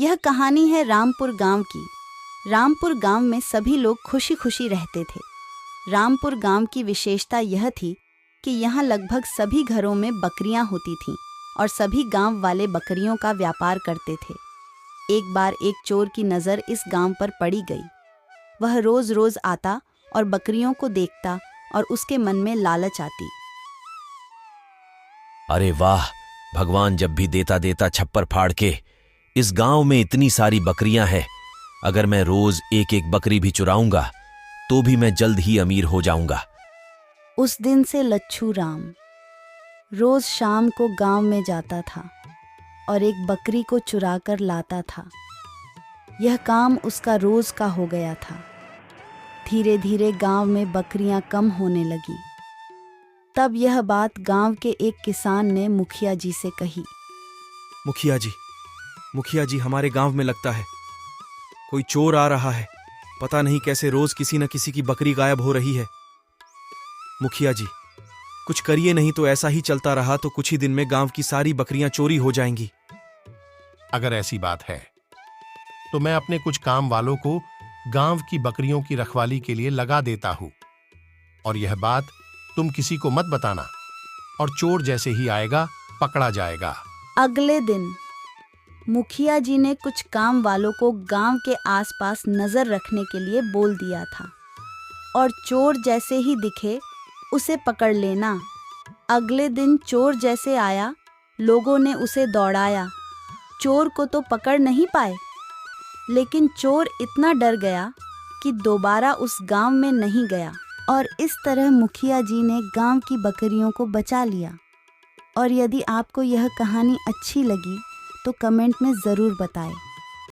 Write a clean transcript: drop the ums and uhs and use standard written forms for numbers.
यह कहानी है रामपुर गांव की। रामपुर गांव में सभी लोग खुशी खुशी रहते थे। रामपुर गांव की विशेषता यह थी कि यहाँ लगभग सभी घरों में बकरियां होती थीं और सभी गांव वाले बकरियों का व्यापार करते थे। एक बार एक चोर की नज़र इस गांव पर पड़ी गई। वह रोज रोज आता और बकरियों को देखता और उसके मन में लालच आती। अरे वाह, भगवान जब भी देता देता छप्पर फाड़ के। इस गांव में इतनी सारी बकरियां हैं, अगर मैं रोज एक एक बकरी भी चुराऊंगा तो भी मैं जल्द ही अमीर हो जाऊंगा। उस दिन से लच्छू राम रोज शाम को गांव में जाता था और एक बकरी को चुरा कर लाता था। यह काम उसका रोज का हो गया था। धीरे धीरे गांव में बकरियां कम होने लगी। तब यह बात गांव के एक किसान ने मुखिया जी से कही। मुखिया जी, हमारे गांव में लगता है कोई चोर आ रहा है। पता नहीं कैसे रोज किसी न किसी की बकरी गायब हो रही है। मुखिया जी, कुछ करिए, नहीं तो ऐसा ही चलता रहा तो कुछ ही दिन में गांव की सारी बकरियां चोरी हो जाएंगी। अगर ऐसी बात है तो मैं अपने कुछ काम वालों को गांव की बकरियों की रखवाली के लिए लगा देता हूं, और यह बात तुम किसी को मत बताना, और चोर जैसे ही आएगा पकड़ा जाएगा। अगले दिन मुखिया जी ने कुछ काम वालों को गांव के आसपास नजर रखने के लिए बोल दिया था, और चोर जैसे ही दिखे उसे पकड़ लेना। अगले दिन चोर जैसे आया, लोगों ने उसे दौड़ाया। चोर को तो पकड़ नहीं पाए, लेकिन चोर इतना डर गया कि दोबारा उस गांव में नहीं गया। और इस तरह मुखिया जी ने गांव की बकरियों को बचा लिया। और यदि आपको यह कहानी अच्छी लगी तो कमेंट में ज़रूर बताएं।